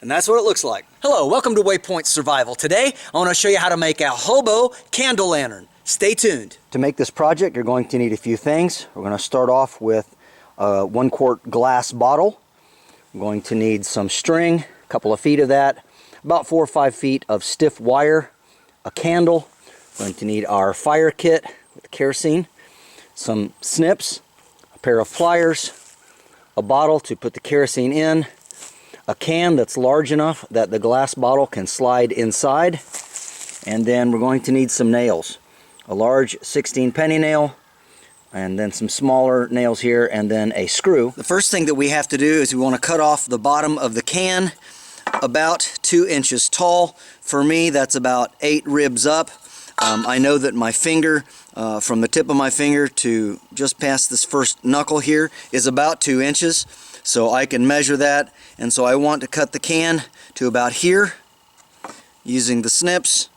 And that's what it looks like. Hello, welcome to WayPoint Survival. Today, I want to show you how to make a hobo candle lantern. Stay tuned. To make this project, you're going to need a few things. We're going to start off with a 1 quart glass bottle. We're going to need some string, a couple of feet of that, about 4 or 5 feet of stiff wire, a candle. We're going to need our fire kit with kerosene, some snips, a pair of pliers, a bottle to put the kerosene in, a can that's large enough that the glass bottle can slide inside, and then we're going to need some nails. A large 16-penny nail, and then some smaller nails here, and then a screw. The first thing that we have to do is we want to cut off the bottom of the can about 2 inches tall. For me, that's about 8 ribs up. I know that my finger, from the tip of my finger to just past this first knuckle here, is about 2 inches. So I can measure that, and so I want to cut the can to about here using the snips.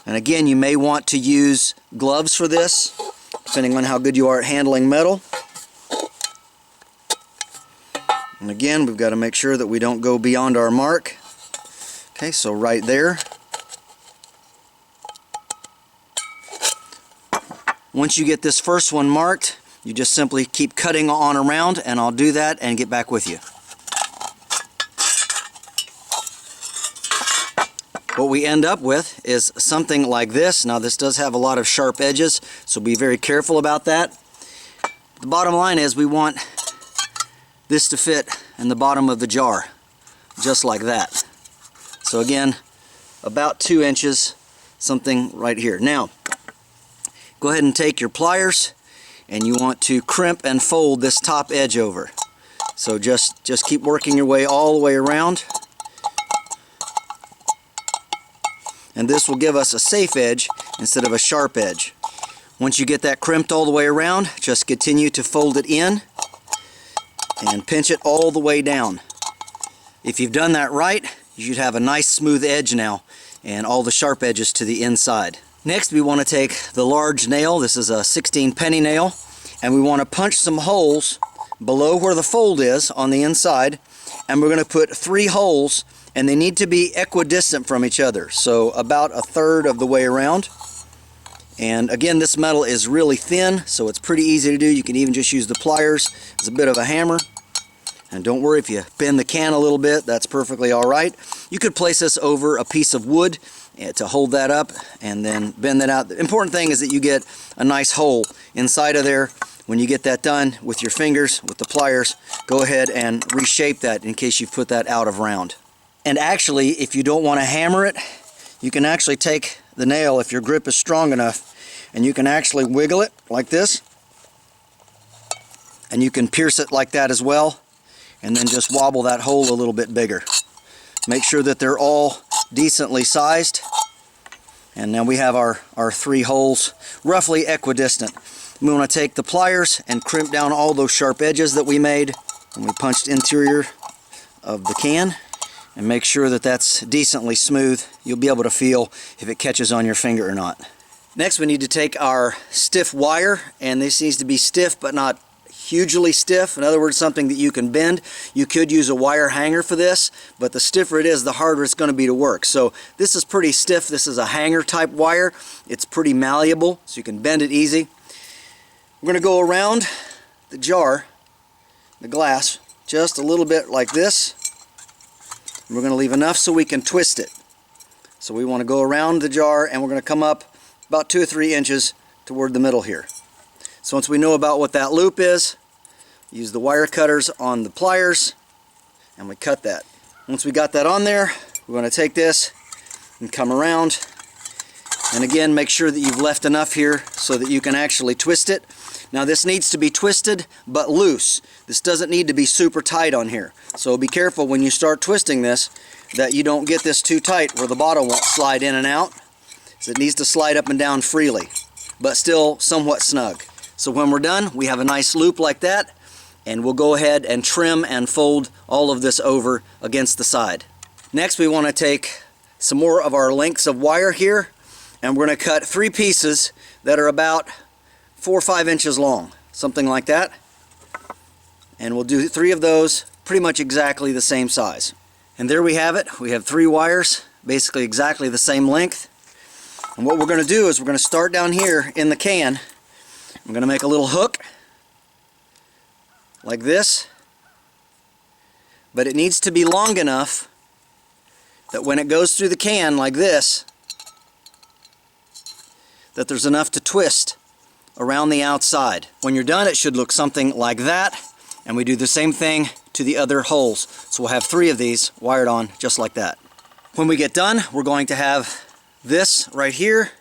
And again, you may want to use gloves for this, depending on how good you are at handling metal. And again, we've got to make sure that we don't go beyond our mark. Okay, so right there. Once you get this first one marked, you just simply keep cutting on around, and I'll do that and get back with you. What we end up with is something like this. Now this does have a lot of sharp edges, so be very careful about that. The bottom line is we want this to fit in the bottom of the jar, just like that. So again, about 2 inches, something right here. Now, go ahead and take your pliers, and you want to crimp and fold this top edge over. So just keep working your way all the way around. And this will give us a safe edge instead of a sharp edge. Once you get that crimped all the way around, just continue to fold it in and pinch it all the way down. If you've done that right, you should have a nice smooth edge now and all the sharp edges to the inside. Next, we want to take the large nail. This is a 16-penny nail, and we want to punch some holes below where the fold is on the inside, and we're going to put 3 holes, and they need to be equidistant from each other, so about 1/3 of the way around. And again, this metal is really thin, so it's pretty easy to do. You can even just use the pliers as a bit of a hammer. And don't worry if you bend the can a little bit, that's perfectly all right. You could place this over a piece of wood to hold that up and then bend that out. The important thing is that you get a nice hole inside of there. When you get that done with your fingers, with the pliers, go ahead and reshape that in case you've put that out of round. And actually, if you don't want to hammer it, you can actually take the nail, if your grip is strong enough, and you can actually wiggle it like this, and you can pierce it like that as well, and then just wobble that hole a little bit bigger. Make sure that they're all decently sized, and now we have our 3 holes roughly equidistant. We want to take the pliers and crimp down all those sharp edges that we made when we punched interior of the can, and make sure that that's decently smooth. You'll be able to feel if it catches on your finger or not. Next, we need to take our stiff wire, and this needs to be stiff but not hugely stiff. In other words, something that you can bend. You could use a wire hanger for this, but the stiffer it is, the harder it's going to be to work. So this is pretty stiff. This is a hanger type wire. It's pretty malleable, so you can bend it easy. We're going to go around the jar, the glass, just a little bit like this. We're going to leave enough so we can twist it. So we want to go around the jar, and we're going to come up about 2 or 3 inches toward the middle here. So once we know about what that loop is, use the wire cutters on the pliers, and we cut that. Once we got that on there, we're going to take this and come around, and again make sure that you've left enough here so that you can actually twist it. Now this needs to be twisted but loose. This doesn't need to be super tight on here. So be careful when you start twisting this that you don't get this too tight where the bottle won't slide in and out. So it needs to slide up and down freely, but still somewhat snug. So when we're done, we have a nice loop like that, and we'll go ahead and trim and fold all of this over against the side. Next, we want to take some more of our lengths of wire here, and we're going to cut 3 pieces that are about 4 or 5 inches long, something like that. And we'll do 3 of those, pretty much exactly the same size. And there we have it. We have 3 wires, basically exactly the same length. And what we're going to do is we're going to start down here in the can. I'm going to make a little hook like this, but it needs to be long enough that when it goes through the can like this, that there's enough to twist around the outside. When you're done, it should look something like that, and we do the same thing to the other holes. So we'll have 3 of these wired on just like that. When we get done, we're going to have this right here.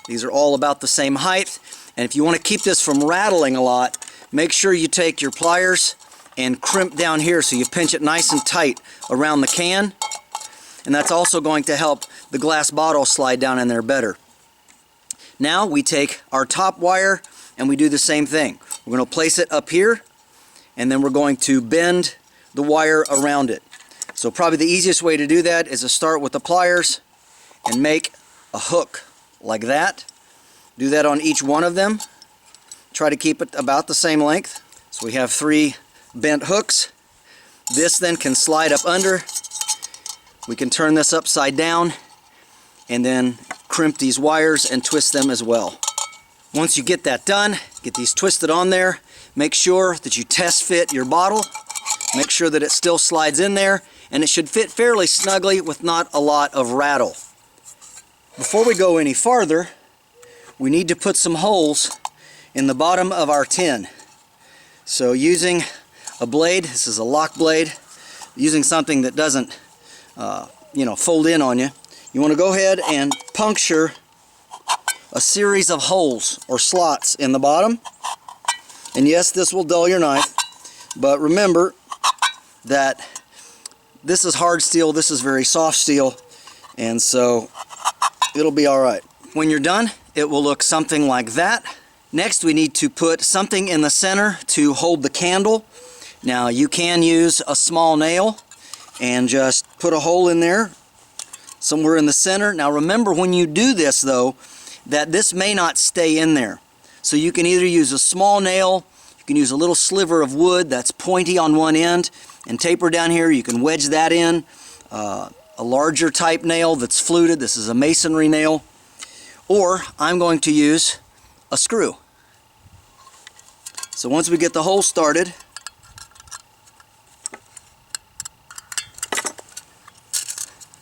These are all about the same height, and if you want to keep this from rattling a lot, make sure you take your pliers and crimp down here so you pinch it nice and tight around the can, and that's also going to help the glass bottle slide down in there better. Now we take our top wire and we do the same thing. We're going to place it up here, and then we're going to bend the wire around it. So probably the easiest way to do that is to start with the pliers and make a hook like that. Do that on each one of them. Try to keep it about the same length. So we have 3 bent hooks. This then can slide up under. We can turn this upside down and then crimp these wires and twist them as well. Once you get that done, get these twisted on there, make sure that you test fit your bottle. Make sure that it still slides in there, and it should fit fairly snugly with not a lot of rattle. Before we go any farther, we need to put some holes in the bottom of our tin. So using a blade, this is a lock blade, using something that doesn't fold in on you, you want to go ahead and puncture a series of holes or slots in the bottom. And yes, this will dull your knife, but remember that this is hard steel, this is very soft steel, and so it'll be alright. When you're done, it will look something like that. Next, we need to put something in the center to hold the candle. Now, you can use a small nail and just put a hole in there somewhere in the center. Now remember, when you do this though, that this may not stay in there. So you can either use a small nail, you can use a little sliver of wood that's pointy on one end and taper down here. You can wedge that in. A larger type nail that's fluted, this is a masonry nail. Or I'm going to use a screw. So once we get the hole started,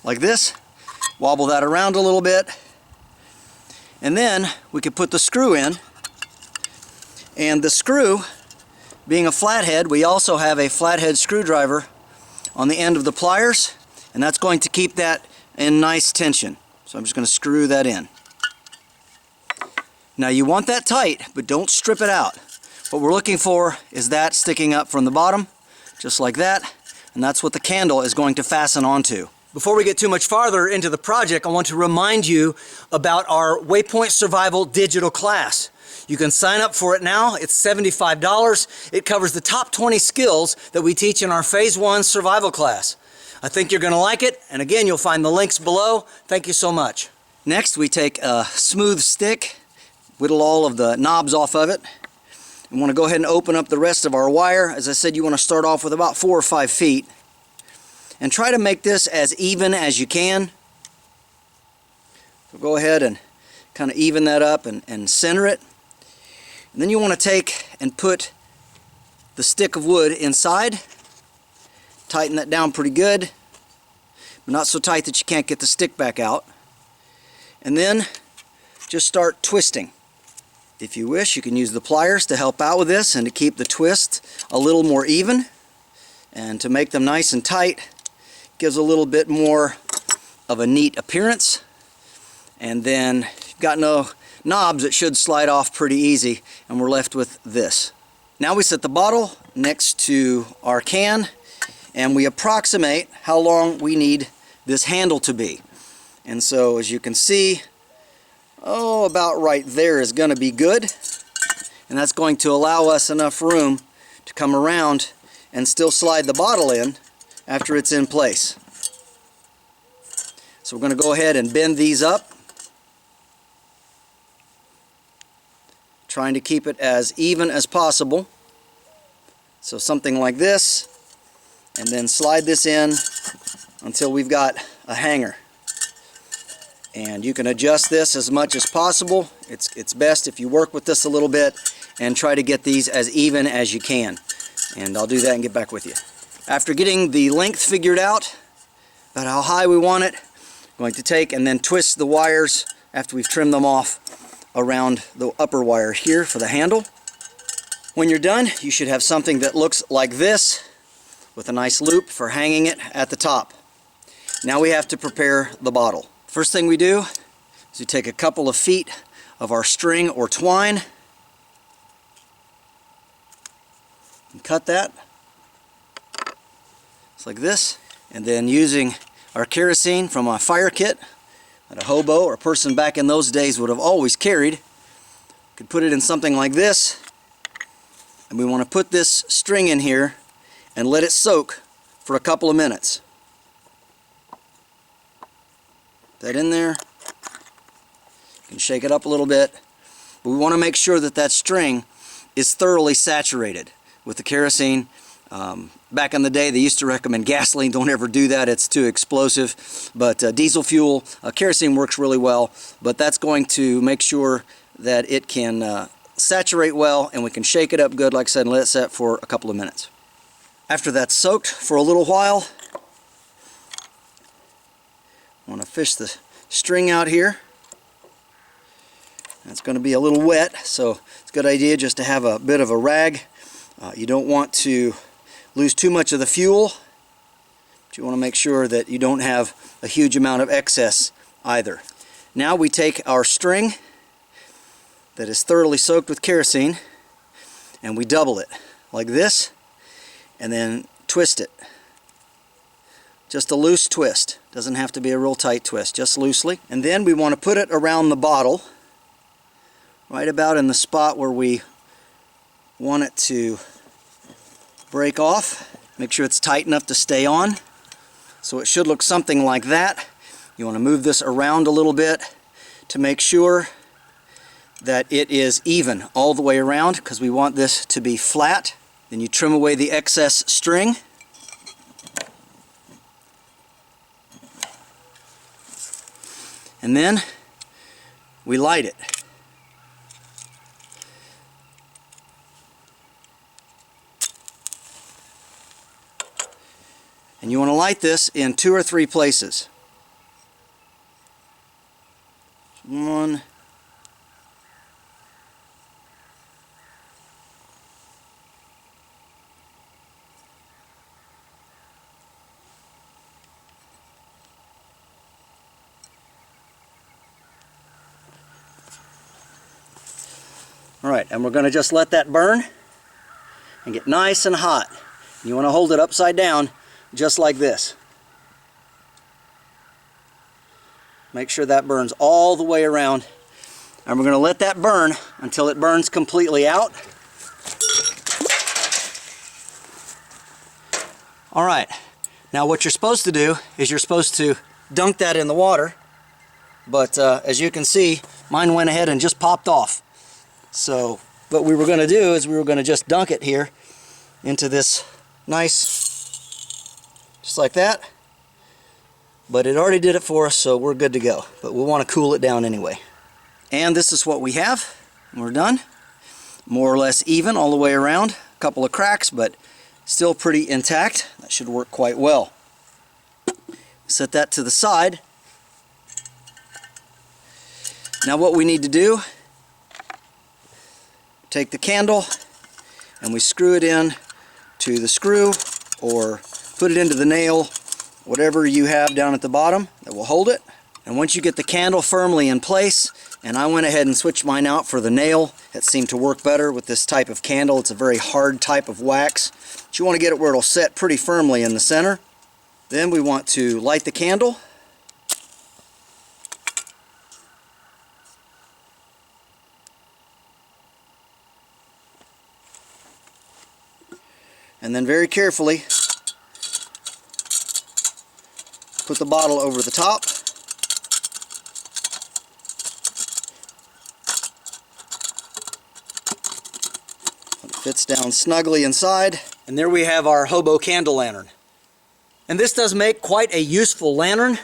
like this, wobble that around a little bit, and then we can put the screw in. And the screw, being a flathead, we also have a flathead screwdriver on the end of the pliers, and that's going to keep that in nice tension. So I'm just going to screw that in. Now you want that tight, but don't strip it out. What we're looking for is that sticking up from the bottom, just like that, and that's what the candle is going to fasten onto. Before we get too much farther into the project, I want to remind you about our WayPoint Survival digital class. You can sign up for it now. It's $75. It covers the top 20 skills that we teach in our Phase 1 survival class. I think you're going to like it, and again, you'll find the links below. Thank you so much. Next, we take a smooth stick, whittle all of the knobs off of it. We want to go ahead and open up the rest of our wire. As I said, you want to start off with about 4 or 5 feet. And try to make this as even as you can. So go ahead and kind of even that up and center it. And then you want to take and put the stick of wood inside. Tighten that down pretty good, but not so tight that you can't get the stick back out. And then just start twisting. If you wish, you can use the pliers to help out with this and to keep the twist a little more even. And to make them nice and tight, gives a little bit more of a neat appearance. And then if you've got no knobs, it should slide off pretty easy, and we're left with this. Now we set the bottle next to our can, and we approximate how long we need this handle to be. And so as you can see, about right there is going to be good, and that's going to allow us enough room to come around and still slide the bottle in after it's in place. So we're going to go ahead and bend these up, trying to keep it as even as possible. So something like this, and then slide this in until we've got a hanger. And you can adjust this as much as possible. It's best if you work with this a little bit and try to get these as even as you can. And I'll do that and get back with you. After getting the length figured out, about how high we want it, I'm going to take and then twist the wires after we've trimmed them off around the upper wire here for the handle. When you're done, you should have something that looks like this with a nice loop for hanging it at the top. Now we have to prepare the bottle. First thing we do is we take a couple of feet of our string or twine and cut that just like this, and then using our kerosene from a fire kit that a hobo or a person back in those days would have always carried, could put it in something like this, and we want to put this string in here and let it soak for a couple of minutes. That in there, you can shake it up a little bit, but we want to make sure that that string is thoroughly saturated with the kerosene. Back in the day they used to recommend gasoline. Don't ever do that, it's too explosive, but diesel fuel, kerosene works really well, but that's going to make sure that it can saturate well, and we can shake it up good, like I said, and let it set for a couple of minutes. After that's soaked for a little while, I want to fish the string out here. It's going to be a little wet, so it's a good idea just to have a bit of a rag. You don't want to lose too much of the fuel, but you want to make sure that you don't have a huge amount of excess either. Now we take our string that is thoroughly soaked with kerosene and we double it like this, and then twist it. Just a loose twist. Doesn't have to be a real tight twist, just loosely. And then we want to put it around the bottle, right about in the spot where we want it to break off. Make sure it's tight enough to stay on. So it should look something like that. You want to move this around a little bit to make sure that it is even all the way around, because we want this to be flat. Then you trim away the excess string. And then we light it. And you want to light this in 2 or 3 places. One. Alright, and we're going to just let that burn and get nice and hot. You want to hold it upside down just like this. Make sure that burns all the way around, and we're going to let that burn until it burns completely out. Alright, now what you're supposed to do is you're supposed to dunk that in the water, but as you can see, mine went ahead and just popped off. So what we were going to do is we were going to just dunk it here into this nice, just like that. But it already did it for us, so we're good to go. But we'll want to cool it down anyway. And this is what we have. We're done. More or less even all the way around. A couple of cracks, but still pretty intact. That should work quite well. Set that to the side. Now what we need to do, take the candle and we screw it in to the screw, or put it into the nail, whatever you have down at the bottom that will hold it. And once you get the candle firmly in place, and I went ahead and switched mine out for the nail, it seemed to work better with this type of candle. It's a very hard type of wax, but you want to get it where it'll set pretty firmly in the center. Then we want to light the candle. And then very carefully put the bottle over the top. It fits down snugly inside. And there we have our hobo candle lantern. And this does make quite a useful lantern.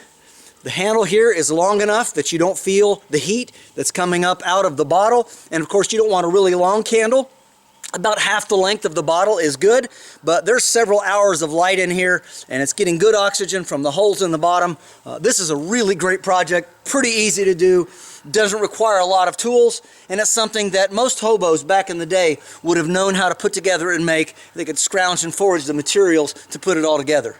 The handle here is long enough that you don't feel the heat that's coming up out of the bottle. And of course, you don't want a really long candle. About half the length of the bottle is good, but there's several hours of light in here, and it's getting good oxygen from the holes in the bottom. This is a really great project, pretty easy to do, doesn't require a lot of tools, and it's something that most hobos back in the day would have known how to put together and make. They could scrounge and forage the materials to put it all together.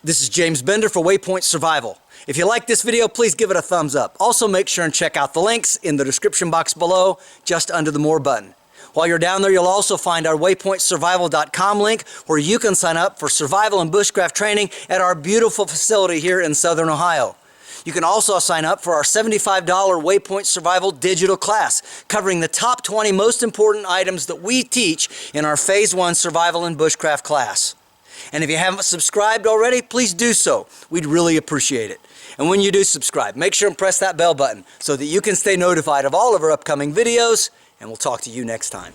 This is James Bender for WayPoint Survival. If you like this video, please give it a thumbs up. Also, make sure and check out the links in the description box below, just under the More button. While you're down there, you'll also find our WayPointSurvival.com link, where you can sign up for survival and bushcraft training at our beautiful facility here in Southern Ohio. You can also sign up for our $75 WayPoint Survival digital class, covering the top 20 most important items that we teach in our Phase 1 Survival and Bushcraft class. And if you haven't subscribed already, please do so. We'd really appreciate it. And when you do subscribe, make sure and press that bell button so that you can stay notified of all of our upcoming videos, and we'll talk to you next time.